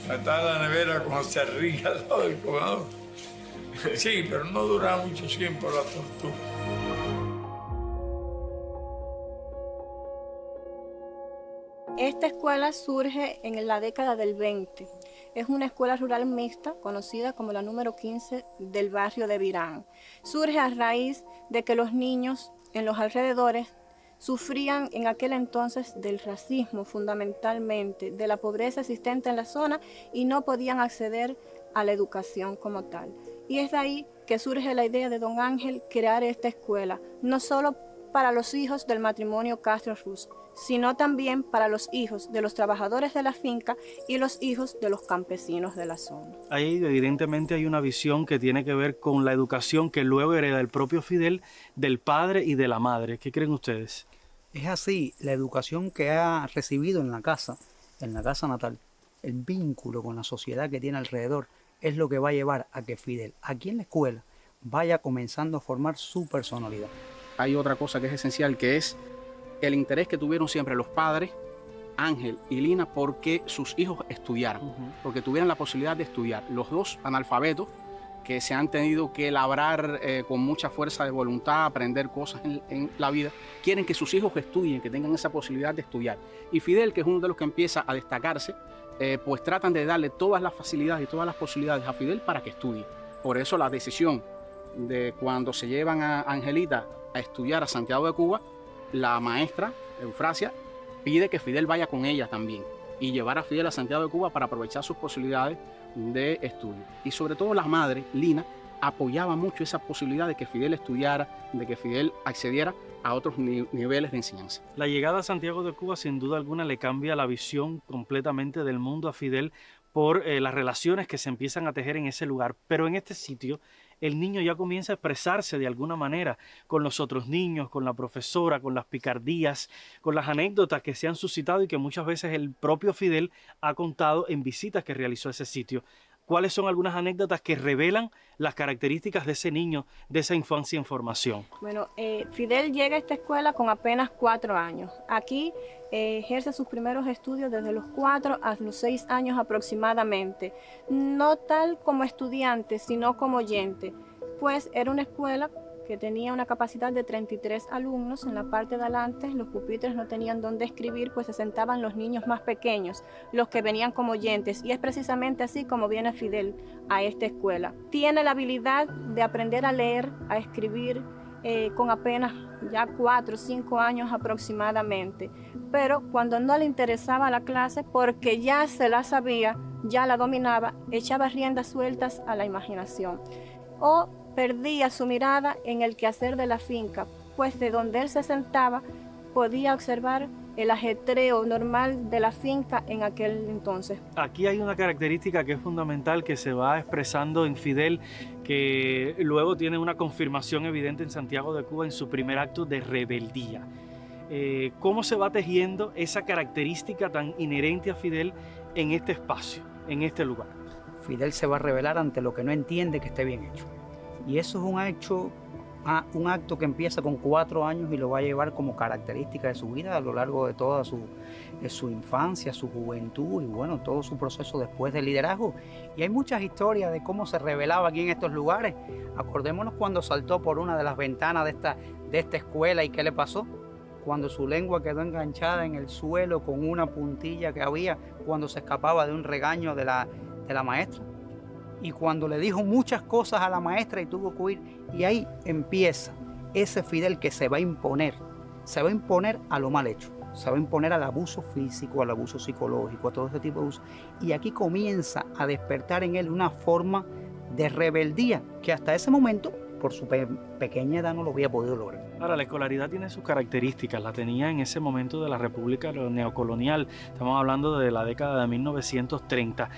Estaba la nevera como se ría al lado del comedor. Sí, pero no duraba mucho tiempo la tortura. Esta escuela surge en la década del 20. Es una escuela rural mixta, conocida como la número 15 del barrio de Virán. Surge a raíz de que los niños en los alrededores sufrían en aquel entonces del racismo fundamentalmente, de la pobreza existente en la zona y no podían acceder a la educación como tal. Y es de ahí que surge la idea de don Ángel crear esta escuela, no solo para los hijos del matrimonio Castro-Ruz, sino también para los hijos de los trabajadores de la finca y los hijos de los campesinos de la zona. Ahí evidentemente hay una visión que tiene que ver con la educación que luego hereda el propio Fidel del padre y de la madre. ¿Qué creen ustedes? Es así, la educación que ha recibido en la casa natal, el vínculo con la sociedad que tiene alrededor, es lo que va a llevar a que Fidel, aquí en la escuela, vaya comenzando a formar su personalidad. Hay otra cosa que es esencial, que es el interés que tuvieron siempre los padres, Ángel y Lina, porque sus hijos estudiaran, porque tuvieran la posibilidad de estudiar. Los dos analfabetos que se han tenido que labrar con mucha fuerza de voluntad, aprender cosas en la vida, quieren que sus hijos estudien, que tengan esa posibilidad de estudiar. Y Fidel, que es uno de los que empieza a destacarse, pues tratan de darle todas las facilidades y todas las posibilidades a Fidel para que estudie. Por eso la decisión de cuando se llevan a Angelita a estudiar a Santiago de Cuba, la maestra, Eufrasia, pide que Fidel vaya con ella también y llevar a Fidel a Santiago de Cuba para aprovechar sus posibilidades de estudio. Y sobre todo la madre, Lina, apoyaba mucho esa posibilidad de que Fidel estudiara, de que Fidel accediera a otros niveles de enseñanza. La llegada a Santiago de Cuba sin duda alguna le cambia la visión completamente del mundo a Fidel por las relaciones que se empiezan a tejer en ese lugar. Pero en este sitio el niño ya comienza a expresarse de alguna manera con los otros niños, con la profesora, con las picardías, con las anécdotas que se han suscitado y que muchas veces el propio Fidel ha contado en visitas que realizó a ese sitio. ¿Cuáles son algunas anécdotas que revelan las características de ese niño, de esa infancia en formación? Bueno, Fidel llega a esta escuela con apenas 4 años. Aquí ejerce sus primeros estudios desde los 4 a los 6 años aproximadamente. No tal como estudiante, sino como oyente, pues era una escuela que tenía una capacidad de 33 alumnos. En la parte de adelante los pupitres no tenían dónde escribir, pues se sentaban los niños más pequeños, los que venían como oyentes, y es precisamente así como viene Fidel a esta escuela. Tiene la habilidad de aprender a leer, a escribir, con apenas ya 4 o 5 años aproximadamente, pero cuando no le interesaba la clase, porque ya se la sabía, ya la dominaba, echaba riendas sueltas a la imaginación, o perdía su mirada en el quehacer de la finca, pues de donde él se sentaba podía observar el ajetreo normal de la finca en aquel entonces. Aquí hay una característica que es fundamental, que se va expresando en Fidel, que luego tiene una confirmación evidente en Santiago de Cuba en su primer acto de rebeldía. ¿Cómo se va tejiendo esa característica tan inherente a Fidel en este espacio, en este lugar? Fidel se va a rebelar ante lo que no entiende que esté bien hecho. Y eso es un acto que empieza con 4 años y lo va a llevar como característica de su vida a lo largo de toda su infancia, su juventud y bueno, todo su proceso después del liderazgo. Y hay muchas historias de cómo se rebelaba aquí en estos lugares. Acordémonos cuando saltó por una de las ventanas de esta escuela y qué le pasó. Cuando su lengua quedó enganchada en el suelo con una puntilla que había cuando se escapaba de un regaño de la maestra. Y cuando le dijo muchas cosas a la maestra y tuvo que huir, y ahí empieza ese Fidel que se va a imponer a lo mal hecho, se va a imponer al abuso físico, al abuso psicológico, a todo ese tipo de abuso. Y aquí comienza a despertar en él una forma de rebeldía que hasta ese momento, por su pequeña edad, no lo había podido lograr. Ahora, la escolaridad tiene sus características, la tenía en ese momento de la República neocolonial, estamos hablando de la década de 1930.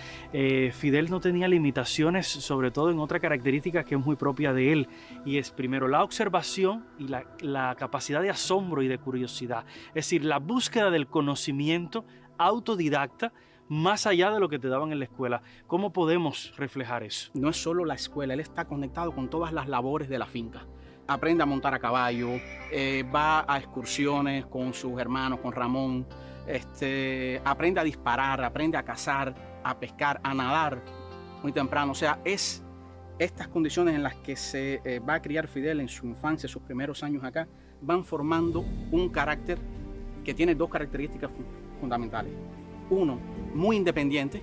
Fidel no tenía limitaciones, sobre todo en otra característica que es muy propia de él, y es primero la observación y la capacidad de asombro y de curiosidad, es decir, la búsqueda del conocimiento autodidacta, más allá de lo que te daban en la escuela. ¿Cómo podemos reflejar eso? No es solo la escuela, él está conectado con todas las labores de la finca. Aprende a montar a caballo, va a excursiones con sus hermanos, con Ramón, aprende a disparar, aprende a cazar, a pescar, a nadar muy temprano. O sea, es estas condiciones en las que se va a criar Fidel en su infancia, sus primeros años acá, van formando un carácter que tiene 2 características fundamentales. Uno, muy independiente,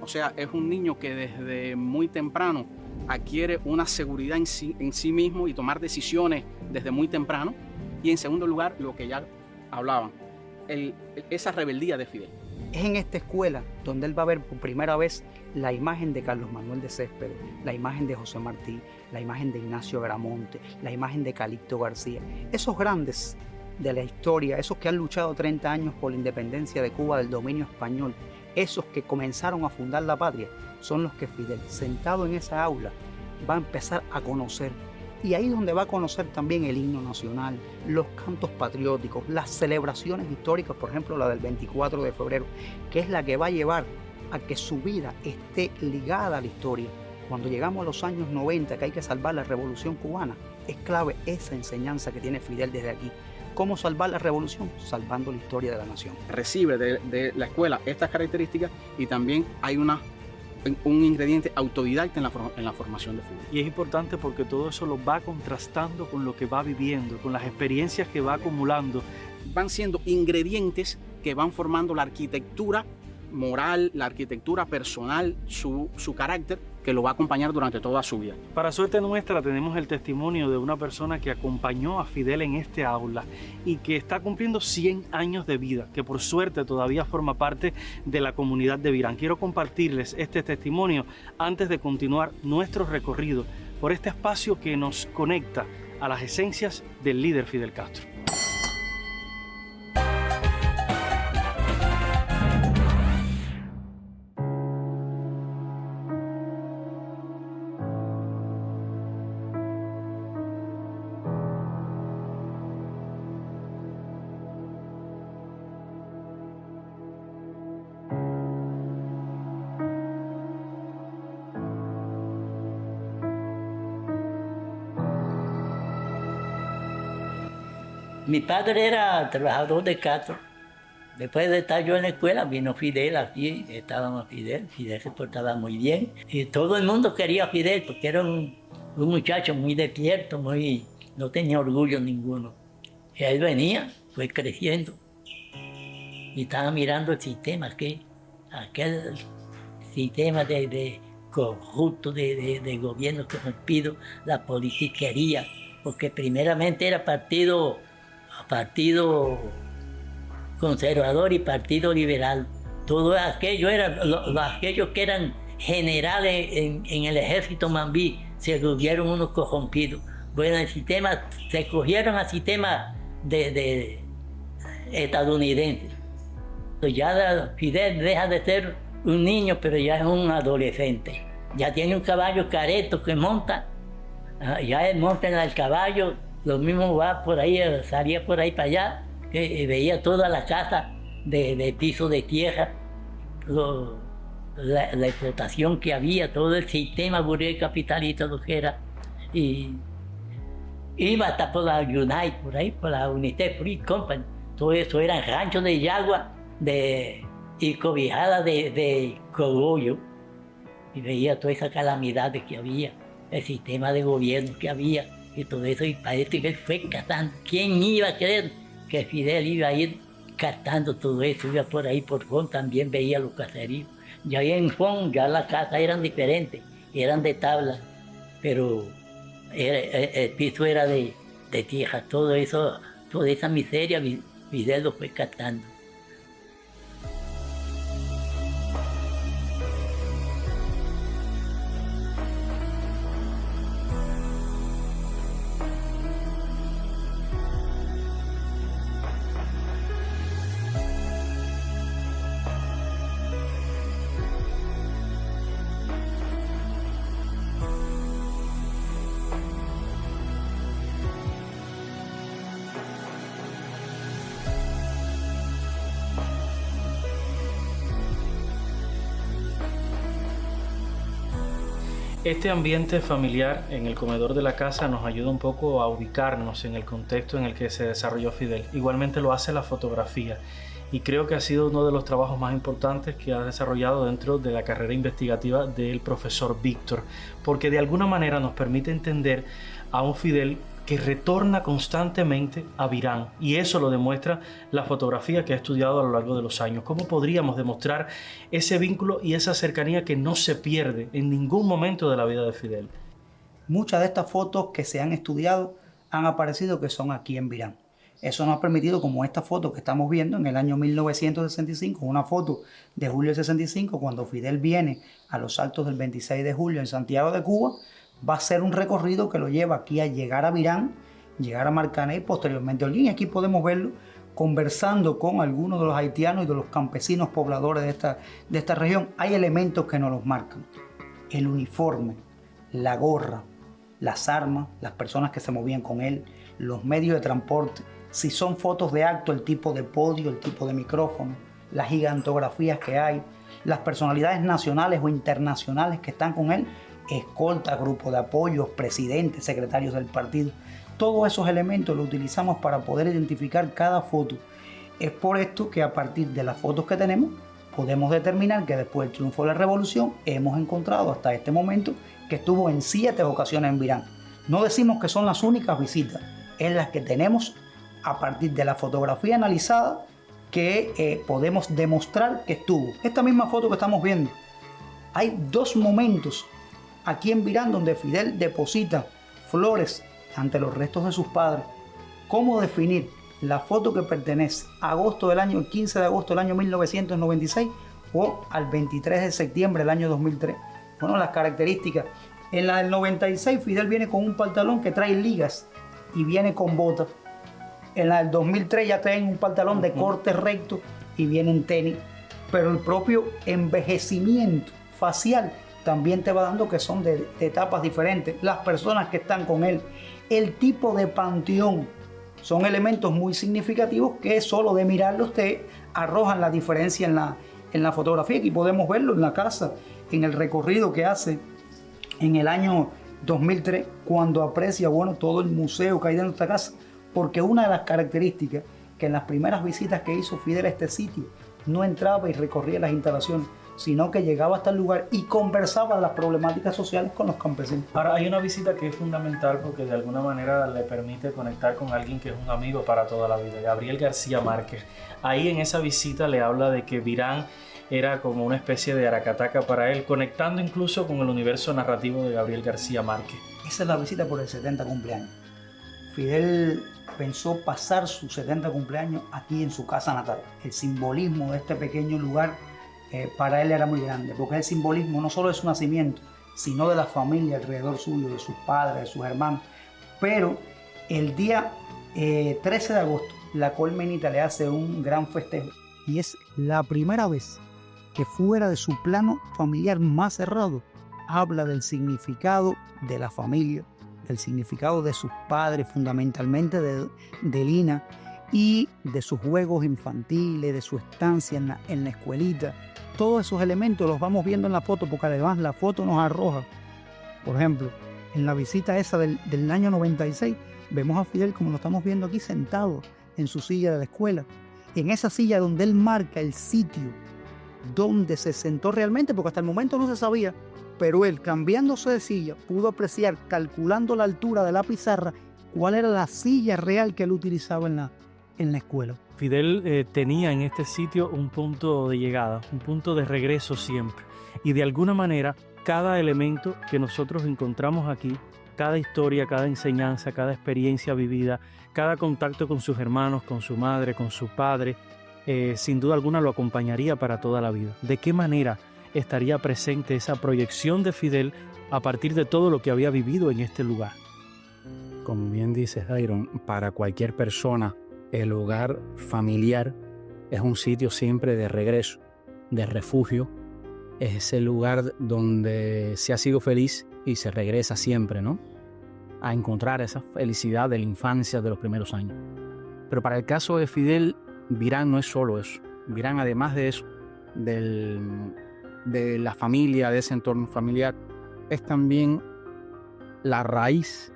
o sea, es un niño que desde muy temprano adquiere una seguridad en sí mismo y tomar decisiones desde muy temprano. Y en segundo lugar, lo que ya hablaban, esa rebeldía de Fidel. Es en esta escuela donde él va a ver por primera vez la imagen de Carlos Manuel de Céspedes, la imagen de José Martí, la imagen de Ignacio Gramonte, la imagen de Calixto García. Esos grandes de la historia, esos que han luchado 30 años por la independencia de Cuba del dominio español, esos que comenzaron a fundar la patria, son los que Fidel, sentado en esa aula, va a empezar a conocer. Y ahí es donde va a conocer también el himno nacional, los cantos patrióticos, las celebraciones históricas, por ejemplo la del 24 de febrero, que es la que va a llevar a que su vida esté ligada a la historia. Cuando llegamos a los años 90, que hay que salvar la revolución cubana, es clave esa enseñanza que tiene Fidel desde aquí. ¿Cómo salvar la revolución? Salvando la historia de la nación. Recibe de la escuela estas características y también hay un ingrediente autodidacta en la formación de Fidel. Y es importante porque todo eso lo va contrastando con lo que va viviendo, con las experiencias que va acumulando. Van siendo ingredientes que van formando la arquitectura moral, la arquitectura personal, su carácter, que lo va a acompañar durante toda su vida. Para suerte nuestra tenemos el testimonio de una persona que acompañó a Fidel en este aula y que está cumpliendo 100 años de vida, que por suerte todavía forma parte de la comunidad de Virán. Quiero compartirles este testimonio antes de continuar nuestro recorrido por este espacio que nos conecta a las esencias del líder Fidel Castro. Mi padre era trabajador de Castro. Después de estar yo en la escuela, vino Fidel aquí, estábamos Fidel se portaba muy bien. Y todo el mundo quería a Fidel porque era un muchacho muy despierto, no tenía orgullo ninguno. Y él venía, fue creciendo. Y estaba mirando el sistema, aquel sistema de corrupto, de gobierno corrompido, la politiquería, porque primeramente era partido conservador y partido liberal. Todo aquello aquellos que eran generales en el ejército mambí se volvieron unos corrompidos. Bueno, el sistema, se cogieron al sistema de estadounidense. Ya Fidel deja de ser un niño, pero ya es un adolescente. Ya tiene un caballo careto que monta, ya él monta en el caballo. Lo mismo va por ahí, salía por ahí para allá, que veía toda la casa de piso de tierra, la explotación que había, todo el sistema burgués capitalista, lo que era. Y iba hasta por la United, por ahí, por la United Free Company. Todo eso eran ranchos de yagua y cobijadas de cogollo. Y veía toda esa calamidad que había, el sistema de gobierno que había. Y todo eso, y parece que él fue catando. ¿Quién iba a creer que Fidel iba a ir catando todo eso? Iba por ahí, por Fon, también veía los caseríos. Ya en Fon, ya las casas eran diferentes, eran de tabla, pero el piso era de tierra. Todo eso, toda esa miseria, Fidel lo fue catando. Este ambiente familiar en el comedor de la casa nos ayuda un poco a ubicarnos en el contexto en el que se desarrolló Fidel. Igualmente lo hace la fotografía y creo que ha sido uno de los trabajos más importantes que ha desarrollado dentro de la carrera investigativa del profesor Víctor, porque de alguna manera nos permite entender a un Fidel que retorna constantemente a Virán, y eso lo demuestra la fotografía que ha estudiado a lo largo de los años. ¿Cómo podríamos demostrar ese vínculo y esa cercanía que no se pierde en ningún momento de la vida de Fidel? Muchas de estas fotos que se han estudiado han aparecido que son aquí en Virán. Eso nos ha permitido, como esta foto que estamos viendo en el año 1965, una foto de julio del 65, cuando Fidel viene a los actos del 26 de julio en Santiago de Cuba, va a ser un recorrido que lo lleva aquí a llegar a Virán, llegar a Marcané y posteriormente a Holguín. Y aquí podemos verlo conversando con algunos de los haitianos y de los campesinos pobladores de esta región. Hay elementos que nos los marcan: el uniforme, la gorra, las armas, las personas que se movían con él, los medios de transporte, si son fotos de acto, el tipo de podio, el tipo de micrófono, las gigantografías que hay, las personalidades nacionales o internacionales que están con él, escolta, grupo de apoyo, presidentes, secretarios del partido. Todos esos elementos los utilizamos para poder identificar cada foto. Es por esto que a partir de las fotos que tenemos podemos determinar que después del triunfo de la revolución hemos encontrado hasta este momento que estuvo en 7 ocasiones en Virán. No decimos que son las únicas visitas, es las que tenemos a partir de la fotografía analizada que podemos demostrar que estuvo. Esta misma foto que estamos viendo, hay 2 momentos aquí en Virán donde Fidel deposita flores ante los restos de sus padres. ¿Cómo definir la foto que pertenece a el 15 de agosto del año 1996 o al 23 de septiembre del año 2003? Bueno, las características. En la del 96 Fidel viene con un pantalón que trae ligas y viene con botas. En la del 2003 ya traen un pantalón de corte recto y viene en tenis. Pero el propio envejecimiento facial también te va dando que son de etapas diferentes. Las personas que están con él, el tipo de panteón, son elementos muy significativos que solo de mirarlos te arrojan la diferencia en la fotografía. Aquí podemos verlo en la casa, en el recorrido que hace en el año 2003, cuando aprecia todo el museo que hay dentro de esta casa, porque una de las características que en las primeras visitas que hizo Fidel a este sitio no entraba y recorría las instalaciones, sino que llegaba hasta el lugar y conversaba de las problemáticas sociales con los campesinos. Ahora, hay una visita que es fundamental porque de alguna manera le permite conectar con alguien que es un amigo para toda la vida, Gabriel García Márquez. Ahí en esa visita le habla de que Virán era como una especie de Aracataca para él, conectando incluso con el universo narrativo de Gabriel García Márquez. Esa es la visita por el 70 cumpleaños. Fidel pensó pasar su 70 cumpleaños aquí en su casa natal. El simbolismo de este pequeño lugar para él era muy grande, porque el simbolismo no solo de su nacimiento, sino de la familia alrededor suyo, de sus padres, de sus hermanos. Pero el día 13 de agosto, la Colmenita le hace un gran festejo y es la primera vez que fuera de su plano familiar más cerrado habla del significado de la familia, del significado de sus padres, fundamentalmente de Lina, y de sus juegos infantiles, de su estancia en la escuelita. Todos esos elementos los vamos viendo en la foto, porque además la foto nos arroja. Por ejemplo, en la visita esa del año 96, vemos a Fidel, como lo estamos viendo aquí, sentado en su silla de la escuela. En esa silla donde él marca el sitio donde se sentó realmente, porque hasta el momento no se sabía, pero él, cambiándose de silla, pudo apreciar, calculando la altura de la pizarra, cuál era la silla real que él utilizaba en la escuela. Fidel tenía en este sitio un punto de llegada, un punto de regreso siempre. Y de alguna manera, cada elemento que nosotros encontramos aquí, cada historia, cada enseñanza, cada experiencia vivida, cada contacto con sus hermanos, con su madre, con su padre, sin duda alguna lo acompañaría para toda la vida. ¿De qué manera estaría presente esa proyección de Fidel a partir de todo lo que había vivido en este lugar? Como bien dice Jairon, para cualquier persona, el hogar familiar es un sitio siempre de regreso, de refugio. Es ese lugar donde se ha sido feliz y se regresa siempre, ¿no? A encontrar esa felicidad de la infancia, de los primeros años. Pero para el caso de Fidel, Virán no es solo eso. Virán, además de eso, de la familia, de ese entorno familiar, es también la raíz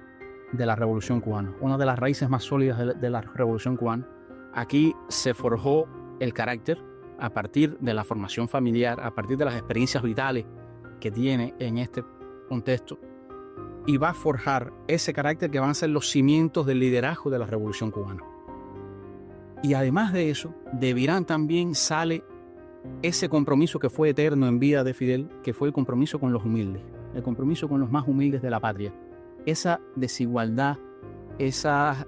de la Revolución Cubana, una de las raíces más sólidas de la Revolución Cubana. Aquí se forjó el carácter a partir de la formación familiar, a partir de las experiencias vitales que tiene en este contexto, y va a forjar ese carácter que van a ser los cimientos del liderazgo de la Revolución Cubana. Y además de eso, de Virán también sale ese compromiso que fue eterno en vida de Fidel, que fue el compromiso con los humildes, el compromiso con los más humildes de la patria. Esa desigualdad, esa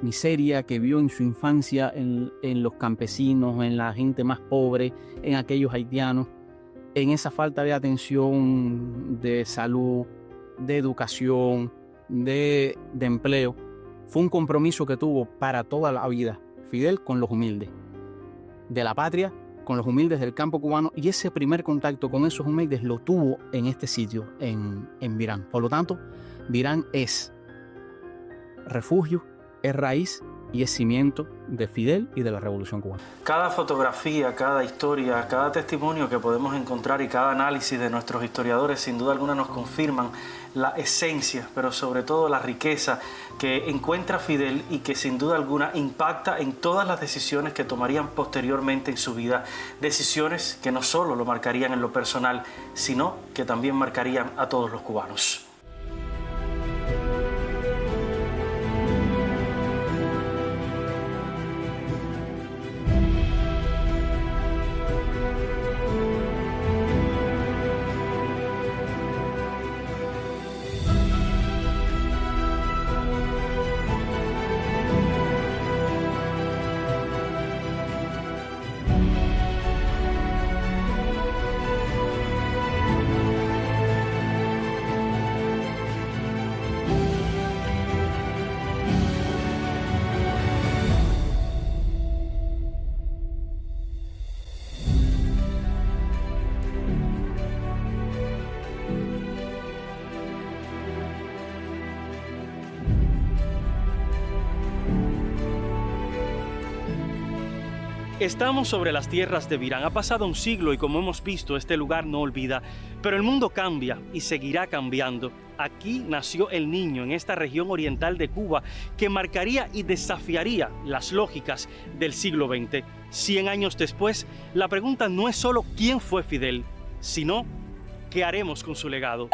miseria que vio en su infancia en los campesinos, en la gente más pobre, en aquellos haitianos, en esa falta de atención, de salud, de educación, de empleo. Fue un compromiso que tuvo para toda la vida Fidel con los humildes de la patria, con los humildes del campo cubano, y ese primer contacto con esos humildes lo tuvo en este sitio, en Virán. Por lo tanto, Virán es refugio, es raíz y es cimiento de Fidel y de la Revolución Cubana. Cada fotografía, cada historia, cada testimonio que podemos encontrar y cada análisis de nuestros historiadores sin duda alguna nos confirman la esencia, pero sobre todo la riqueza que encuentra Fidel y que sin duda alguna impacta en todas las decisiones que tomarían posteriormente en su vida. Decisiones que no solo lo marcarían en lo personal, sino que también marcarían a todos los cubanos. Estamos sobre las tierras de Virán. Ha pasado un siglo y como hemos visto, este lugar no olvida. Pero el mundo cambia y seguirá cambiando. Aquí nació el niño en esta región oriental de Cuba que marcaría y desafiaría las lógicas del siglo XX. 100 años después, la pregunta no es solo quién fue Fidel, sino qué haremos con su legado.